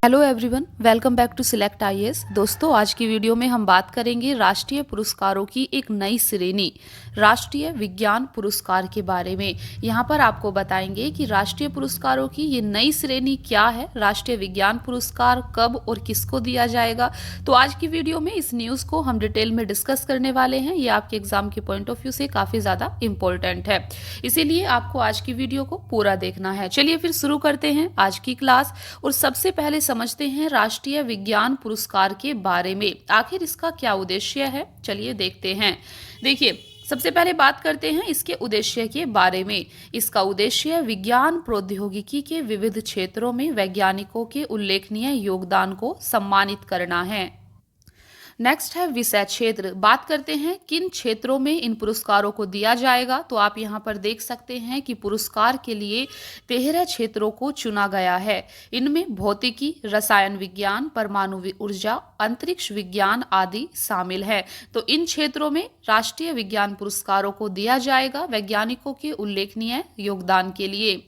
Hello everyone, welcome back to select IAS. दोस्तों, आज की वीडियो में हम बात करेंगे राष्ट्रीय पुरस्कारों की एक नई श्रेणी राष्ट्रीय विज्ञान पुरस्कार के बारे में। यहाँ पर आपको बताएंगे कि राष्ट्रीय पुरस्कारों की ये नई श्रेणी क्या है, राष्ट्रीय विज्ञान पुरस्कार कब और किसको दिया जाएगा। तो आज की वीडियो में इस न्यूज़ को हम डिटेल में डिस्कस करने वाले हैं। ये आपके एग्जाम के पॉइंट ऑफ व्यू से काफ़ी ज़्यादा इम्पोर्टेंट है, इसीलिए आपको आज की वीडियो को पूरा देखना है। चलिए फिर शुरू करते हैं आज की क्लास और सबसे पहले समझते हैं राष्ट्रीय विज्ञान पुरस्कार के बारे में। आखिर इसका क्या उद्देश्य है, चलिए देखते हैं। देखिए, सबसे पहले बात करते हैं इसके उद्देश्य के बारे में। इसका उद्देश्य विज्ञान प्रौद्योगिकी के विविध क्षेत्रों में वैज्ञानिकों के उल्लेखनीय योगदान को सम्मानित करना है। नेक्स्ट है विषय क्षेत्र। बात करते हैं किन क्षेत्रों में इन पुरस्कारों को दिया जाएगा। तो आप यहाँ पर देख सकते हैं कि पुरस्कार के लिए 13 क्षेत्रों को चुना गया है। इनमें भौतिकी, रसायन विज्ञान, परमाणु ऊर्जा, अंतरिक्ष विज्ञान आदि शामिल है। तो इन क्षेत्रों में राष्ट्रीय विज्ञान पुरस्कारों को दिया जाएगा वैज्ञानिकों के उल्लेखनीय योगदान के लिए।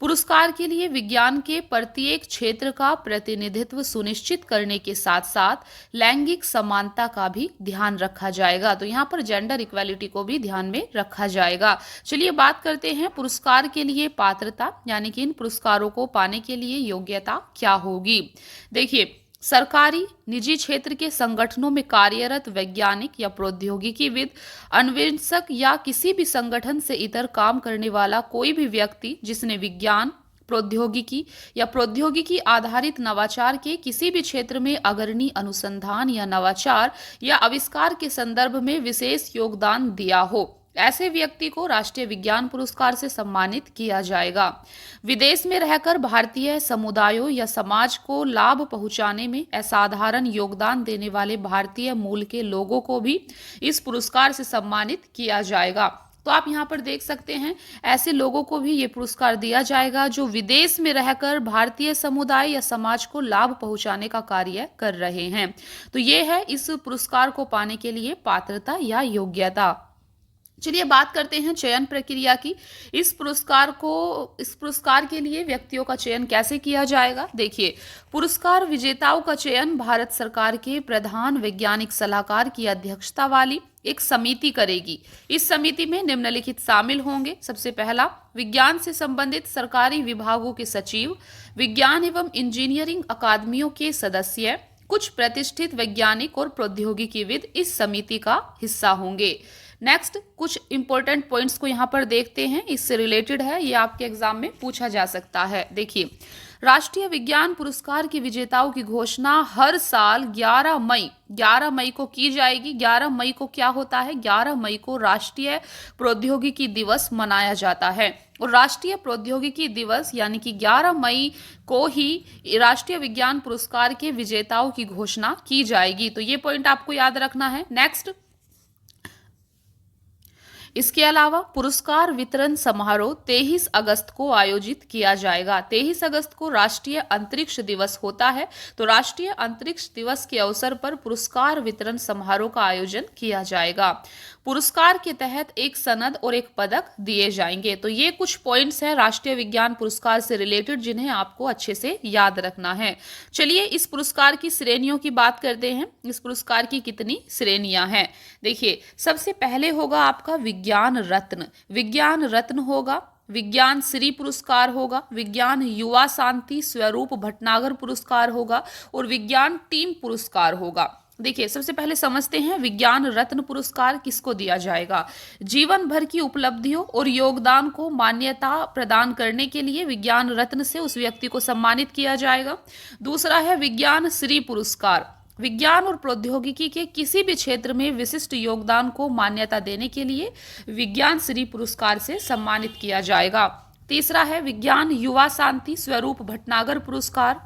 पुरस्कार के लिए विज्ञान के प्रत्येक क्षेत्र का प्रतिनिधित्व सुनिश्चित करने के साथ साथ लैंगिक समानता का भी ध्यान रखा जाएगा। तो यहाँ पर जेंडर इक्वालिटी को भी ध्यान में रखा जाएगा। चलिए बात करते हैं पुरस्कार के लिए पात्रता, यानी कि इन पुरस्कारों को पाने के लिए योग्यता क्या होगी। देखिए, सरकारी, निजी क्षेत्र के संगठनों में कार्यरत वैज्ञानिक या प्रौद्योगिकीविद, अन्वेषक या किसी भी संगठन से इतर काम करने वाला कोई भी व्यक्ति जिसने विज्ञान, प्रौद्योगिकी या प्रौद्योगिकी आधारित नवाचार के किसी भी क्षेत्र में अग्रणी अनुसंधान या नवाचार या आविष्कार के संदर्भ में विशेष योगदान दिया हो, ऐसे व्यक्ति को राष्ट्रीय विज्ञान पुरस्कार से सम्मानित किया जाएगा। विदेश में रहकर भारतीय समुदायों या समाज को लाभ पहुंचाने में असाधारण योगदान देने वाले भारतीय मूल के लोगों को भी इस पुरस्कार से सम्मानित किया जाएगा। तो आप यहाँ पर देख सकते हैं, ऐसे लोगों को भी ये पुरस्कार दिया जाएगा जो विदेश में रहकर भारतीय समुदाय या समाज को लाभ पहुंचाने का कार्य कर रहे हैं। तो ये है इस पुरस्कार को पाने के लिए पात्रता या योग्यता। चलिए बात करते हैं चयन प्रक्रिया की। इस पुरस्कार के लिए व्यक्तियों का चयन कैसे किया जाएगा। देखिए, पुरस्कार विजेताओं का चयन भारत सरकार के प्रधान वैज्ञानिक सलाहकार की अध्यक्षता वाली एक समिति करेगी। इस समिति में निम्नलिखित शामिल होंगे। सबसे पहला, विज्ञान से संबंधित सरकारी विभागों के सचिव, विज्ञान एवं इंजीनियरिंग अकादमियों के सदस्य, कुछ प्रतिष्ठित वैज्ञानिक और प्रौद्योगिकीविद इस समिति का हिस्सा होंगे। नेक्स्ट, कुछ इंपॉर्टेंट पॉइंट्स को यहाँ पर देखते हैं, इससे रिलेटेड है, ये आपके एग्जाम में पूछा जा सकता है। देखिए, राष्ट्रीय विज्ञान पुरस्कार के विजेताओं की घोषणा हर साल 11 मई को की जाएगी। 11 मई को क्या होता है, 11 मई को राष्ट्रीय प्रौद्योगिकी दिवस मनाया जाता है और राष्ट्रीय प्रौद्योगिकी दिवस यानी कि 11 मई को ही राष्ट्रीय विज्ञान पुरस्कार के विजेताओं की घोषणा की जाएगी। तो ये पॉइंट आपको याद रखना है। नेक्स्ट, इसके अलावा पुरस्कार वितरण समारोह 23 अगस्त को आयोजित किया जाएगा। 23 अगस्त को राष्ट्रीय अंतरिक्ष दिवस होता है, तो राष्ट्रीय अंतरिक्ष दिवस के अवसर पर पुरस्कार वितरण समारोह का आयोजन किया जाएगा। पुरस्कार के तहत एक सनद और एक पदक दिए जाएंगे। तो ये कुछ पॉइंट्स हैं राष्ट्रीय विज्ञान पुरस्कार से रिलेटेड जिन्हें आपको अच्छे से याद रखना है। चलिए इस पुरस्कार की श्रेणियों की बात करते हैं। इस पुरस्कार की कितनी श्रेणियां हैं। देखिए, सबसे पहले होगा आपका विज्ञान रत्न। विज्ञान रत्न होगा, विज्ञान श्री पुरस्कार होगा, विज्ञान युवा शांति स्वरूप भटनागर पुरस्कार होगा और विज्ञान टीम पुरस्कार होगा। देखिए, सबसे पहले समझते हैं विज्ञान रत्न पुरस्कार किसको दिया जाएगा। जीवन भर की उपलब्धियों और योगदान को मान्यता प्रदान करने के लिए विज्ञान रत्न से उस व्यक्ति को सम्मानित किया जाएगा। दूसरा है विज्ञान श्री पुरस्कार। विज्ञान और प्रौद्योगिकी के किसी भी क्षेत्र में विशिष्ट योगदान को मान्यता देने के लिए विज्ञान श्री पुरस्कार से सम्मानित किया जाएगा। तीसरा है विज्ञान युवा शांति स्वरूप भटनागर पुरस्कार।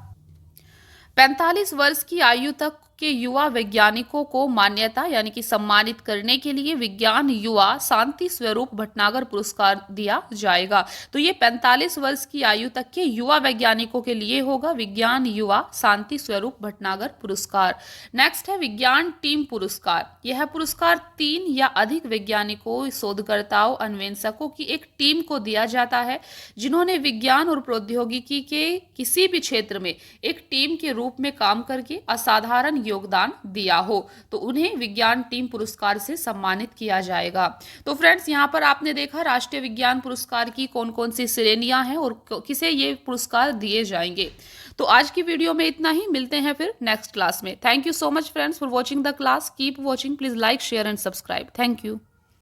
45 वर्ष की आयु तक के युवा वैज्ञानिकों को मान्यता यानी कि सम्मानित करने के लिए विज्ञान युवा शांति स्वरूप भटनागर पुरस्कार दिया जाएगा। तो ये 45 वर्ष की आयु तक के युवा वैज्ञानिकों के लिए होगा विज्ञान युवा शांति स्वरूप भटनागर पुरस्कार। नेक्स्ट है विज्ञान टीम पुरस्कार। यह पुरस्कार 3 या अधिक वैज्ञानिकों, शोधकर्ताओं, अन्वेषकों की एक टीम को दिया जाता है जिन्होंने विज्ञान और प्रौद्योगिकी के किसी भी क्षेत्र में एक टीम के रूप में काम करके असाधारण योगदान दिया हो, तो उन्हें विज्ञान टीम पुरस्कार से सम्मानित किया जाएगा। तो फ्रेंड्स, यहाँ पर आपने देखा राष्ट्रीय विज्ञान पुरस्कार की कौन कौन सी श्रेणियां हैं और किसे ये पुरस्कार दिए जाएंगे। तो आज की वीडियो में इतना ही, मिलते हैं फिर नेक्स्ट क्लास में। Thank you so much friends for watching the class. Keep watching, please like, share and subscribe. Thank you.